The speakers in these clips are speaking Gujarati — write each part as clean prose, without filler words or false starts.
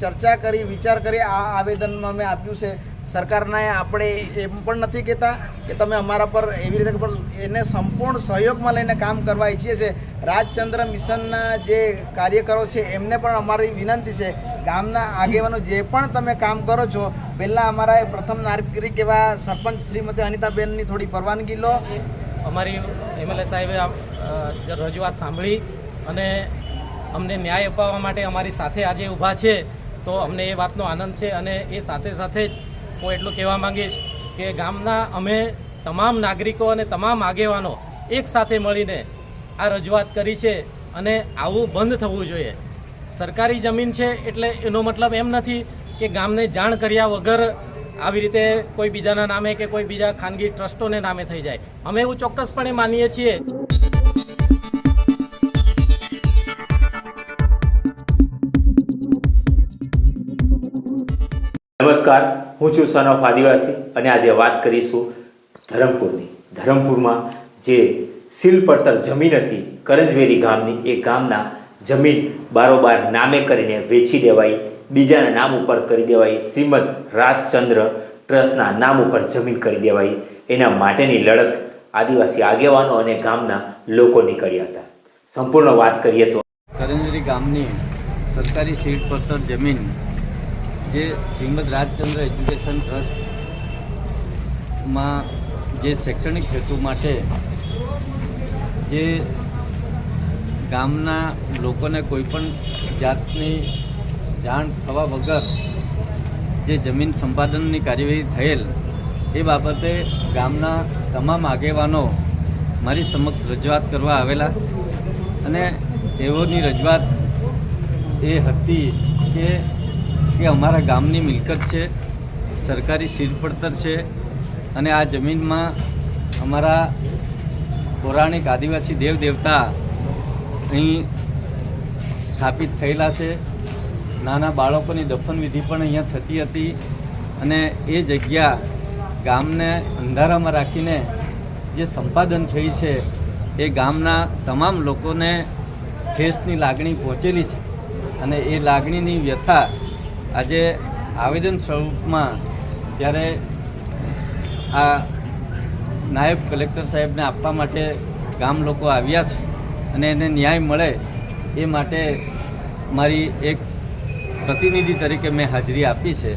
ચર્ચા કરી વિચાર કરી આ આવેદનમાં અમે આપ્યું છે। સરકારને આપણે એમ પણ નથી કહેતા કે તમે અમારા પર એવી રીતે, પણ એને સંપૂર્ણ સહયોગમાં લઈને કામ કરવા ઈચ્છીએ છીએ। રાજચંદ્ર મિશનના જે કાર્યકરો છે એમને પણ અમારી વિનંતી છે, ગામના આગેવાનો જે પણ તમે કામ કરો છો, પહેલાં અમારા પ્રથમ નાગરિક એવા સરપંચ શ્રીમતી અનિતાબેનની થોડી પરવાનગી લો। અમારી એમએલએ સાહેબે રજૂઆત સાંભળી અને અમને ન્યાય અપાવવા માટે અમારી સાથે આજે ઊભા છે, તો અમને એ વાતનો આનંદ છે। અને એ સાથે સાથે જ હું એટલું કહેવા માંગીશ કે ગામના અમે તમામ નાગરિકો અને તમામ આગેવાનો એક સાથે મળીને આ રજૂઆત કરી છે અને આવું બંધ થવું જોઈએ। સરકારી જમીન છે એટલે એનો મતલબ એમ નથી કે ગામને જાણ કર્યા વગર આવી રીતે કોઈ બીજાના નામે કે કોઈ બીજા ખાનગી ટ્રસ્ટોને નામે થઈ જાય। અમે એવું ચોક્કસપણે માનીએ છીએ। નમસ્કાર, હું છું સન ઓફ આદિવાસી અને આજે વાત કરીશું ધરમપુરની। ધરમપુરમાં જે સીલ પડતર જમીન હતી કરંજવેરી ગામની, એ ગામના જમીન બારોબાર નામે કરીને વેચી દેવાઈ, બીજાના નામ ઉપર કરી દેવાઈ, શ્રીમદ રાજચંદ્ર ટ્રસ્ટના નામ ઉપર જમીન કરી દેવાઈ। એના માટેની લડત આદિવાસી આગેવાનો અને ગામના લોકો નીકળ્યા હતા। સંપૂર્ણ વાત કરીએ તો કરંજવેરી ગામની સરકારી સીડ પડતર જમીન જે શ્રીમદ રાજચંદ્ર એજ્યુકેશન ટ્રસ્ટમાં જે શૈક્ષણિક હેતુ માટે જે ગામના લોકોને કોઈપણ જાતની જાણ થવા વગર જે જમીન સંપાદનની કાર્યવાહી થયેલ, એ બાબતે ગામના તમામ આગેવાનો મારી સમક્ષ રજૂઆત કરવા આવેલા અને તેઓની રજૂઆત એ હતી કે અમારા ગામની મિલકત છે, સરકારી સીડ પડતર છે અને આ જમીનમાં અમારા પૌરાણિક આદિવાસી દેવ દેવતા અહીં સ્થાપિત થયેલા છે। નાના બાળકોની દફનવિધિ પણ અહીંયા થતી હતી અને એ જગ્યા ગામને અંધારામાં રાખીને જે સંપાદન થઈ છે એ ગામના તમામ લોકોને ઠેસની લાગણી પહોંચેલી છે અને એ લાગણીની વ્યથા આજે આવેદન સ્વરૂપમાં જ્યારે આ નાયબ કલેક્ટર સાહેબને આપવા માટે ગામ લોકો આવ્યા છે અને એને ન્યાય મળે એ માટે મારી એક પ્રતિનિધિ તરીકે મેં હાજરી આપી છે।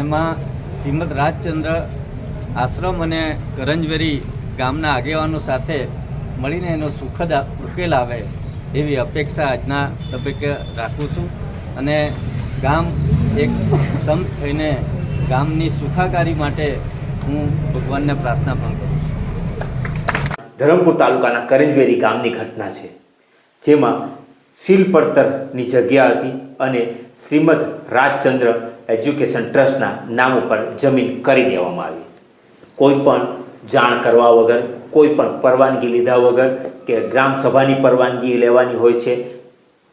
એમાં શ્રીમદ રાજચંદ્ર આશ્રમ અને કરંજવેરી ગામના આગેવાનો સાથે મળીને એનો સુખદ ઉકેલ આવે એવી અપેક્ષા આજના તબક્કે રાખું છું અને ગામ એક સંત થઈને ગામની સુખાકારી માટે હું ભગવાનને પ્રાર્થના પણ કરું છું। ધરમપુર તાલુકાના કરંજવેરી ગામની ઘટના છે, જેમાં સીલ પડતરની જગ્યા હતી અને શ્રીમદ રાજચંદ્ર એજ્યુકેશન ટ્રસ્ટના નામ ઉપર જમીન કરી દેવામાં આવી। કોઈ પણ જાણ કરવા વગર, કોઈ પણ પરવાનગી લીધા વગર કે ગ્રામ સભાની પરવાનગી લેવાની હોય છે।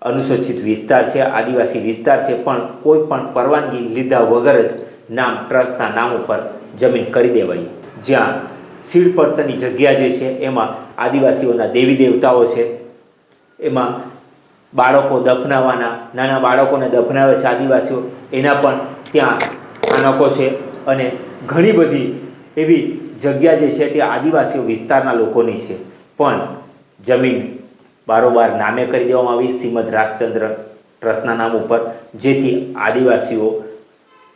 અનુસૂચિત વિસ્તાર છે, આદિવાસી વિસ્તાર છે, પણ કોઈ પણ પરવાનગી લીધા વગર જ નામ ટ્રસ્ટના નામ ઉપર જમીન કરી દેવાઈ। જ્યાં સીડ પડતરની જગ્યા જે છે એમાં આદિવાસીઓના દેવી દેવતાઓ છે, એમાં બાળકો દફનાવાના, નાના બાળકોને દફનાવે છે આદિવાસીઓ, એના પણ ત્યાં સ્થાનકો છે અને ઘણી બધી એવી જગ્યા જે છે તે આદિવાસીઓ વિસ્તારના લોકોની છે, પણ જમીન બારોબાર નામે કરી દેવામાં આવી શ્રીમદ રાજચંદ્ર ટ્રસ્ટના નામ ઉપર, જેથી આદિવાસીઓ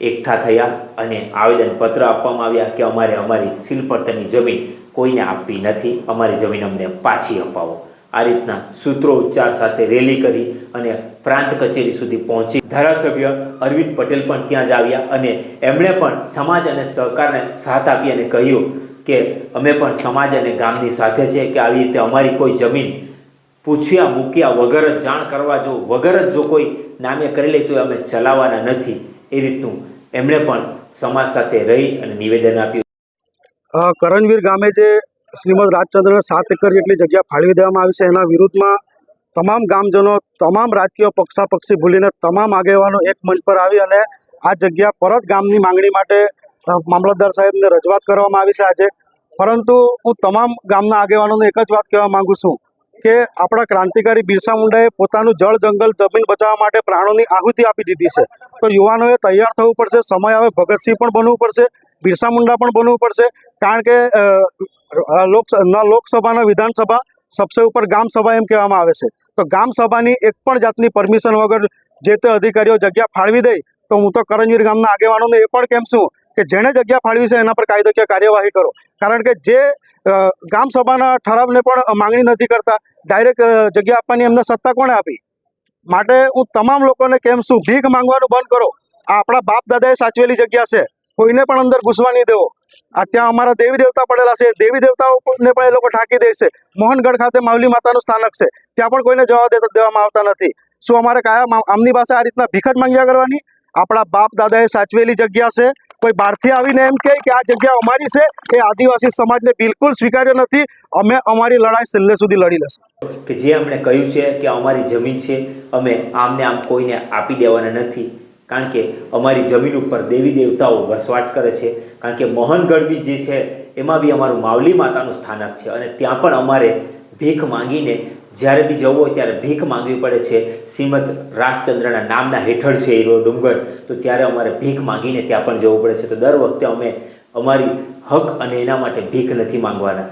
એકઠા થયા અને આવેદનપત્ર આપવામાં આવ્યા કે અમારે અમારી સીલ પડતરની જમીન કોઈને આપવી નથી, અમારી જમીન અમને પાછી અપાવો। આ રીતના સૂત્રોચ્ચાર સાથે રેલી કરી અને પ્રાંત કચેરી સુધી પહોંચી। ધારાસભ્ય અરવિંદ પટેલ પણ ત્યાં જ આવ્યા અને એમણે પણ સમાજ અને સહકારને સાથ આપી અને કહ્યું કે અમે પણ સમાજ અને ગામની સાથે છે કે આવી રીતે અમારી કોઈ જમીન પૂછ્યા મૂક્યા વગર જ, જાણ કરવા વગર જ જો કોઈ નામે કરી લે તો અમે ચલાવવાના નથી। એ રીતનું એમણે પણ સમાજ સાથે રહી અને નિવેદન આપ્યું। કરંજવીર ગામે જે શ્રીમદ રાજચંદ્રને 7 એકર જેટલી જગ્યા ફાળવી દેવામાં આવી છે, એના વિરુદ્ધમાં તમામ ગામજનો, તમામ રાજકીય પક્ષાપક્ષી ભૂલીને તમામ આગેવાનો એક મંચ પર આવી અને આ જગ્યા પરત ગામની માંગણી માટે મામલતદાર સાહેબને રજૂઆત કરવામાં આવી છે આજે। પરંતુ હું તમામ ગામના આગેવાનોને એક જ વાત કહેવા માગું છું કે આપણા ક્રાંતિકારી બિરસા મુંડાએ પોતાનું જળ જંગલ જમીન બચાવવા માટે પ્રાણોની આહુતિ આપી દીધી છે. તો યુવાનોએ તૈયાર થવું પડશે. સમય આવે ભગતસિંહ પણ બનવું પડશે, બિરસા મુંડા પણ બનવું પડશે. કારણ કે લોકસભા ના વિધાનસભા સબસે ઉપર ગામ સભા એમ કહેવામાં આવે છે. તો ગામ સભાની એક પણ જાતની પરમિશન વગર જે તે અધિકારીઓ જગ્યા ફાળવી દે તો હું તો કરંજવીર ગામના આગેવાનોને એ પણ કેમ છું કે જેણે જગ્યા ફાળવી છે એના પર કાયદાકીય કાર્યવાહી કરો. કારણ કે જે ગામ સભાના ઠરાવને પણ માંગણી નથી કરતા, ડાયરેક્ટ જગ્યા આપવાની એમને સત્તા કોણે આપી? માટે હું તમામ લોકોને કેમ છું, ભીખ માંગવાનું બંધ કરો. આ આપણા બાપ દાદાએ સાચવેલી જગ્યા છે, કોઈને પણ અંદર ઘૂસવા નહીં દેવો. આ ત્યાં અમારા દેવી દેવતા પડેલા છે, દેવી દેવતાઓને પણ એ લોકો ઢાંકી દે છે. મોહનગઢ ખાતે માવલી માતાનું સ્થાનક છે, ત્યાં પણ કોઈને જવા દેવામાં આવતા નથી. શું અમારે કાયમ આમની પાસે આ રીતના ભીખ જ માંગ્યા કરવાની? આપણા બાપ દાદાએ સાચવેલી જગ્યા છે. કોઈ બહારથી આવીને એમ કહે કે આ જગ્યા અમારી છે, એ આદિવાસી સમાજને બિલકુલ સ્વીકાર્ય નથી. અમે અમારી લડાઈ છેલ્લે સુધી લડી લઈશું. કે જે અમને કહ્યું છે કે અમારી જમીન છે, અમે આમને આમ કોઈને આપી દેવાના નથી. કારણ કે અમારી જમીન ઉપર દેવી દેવતાઓ વસવાટ કરે છે. કારણ કે મોહનગઢ બી જે છે એમાં બી અમારું માવલી માતાનું સ્થાનક છે, અને ત્યાં પણ અમારે ભીખ માંગીને જ્યારે બી જવું હોય ત્યારે ભીખ માંગવી પડે છે. શ્રીમદ રાજચંદ્રના નામના હેઠળ છે એ ડુંગર, તો ત્યારે અમારે ભીખ માંગીને ત્યાં પણ જવું પડે છે. તો દર વખતે અમે અમારી હક અને એના માટે ભીખ નથી માંગવાના.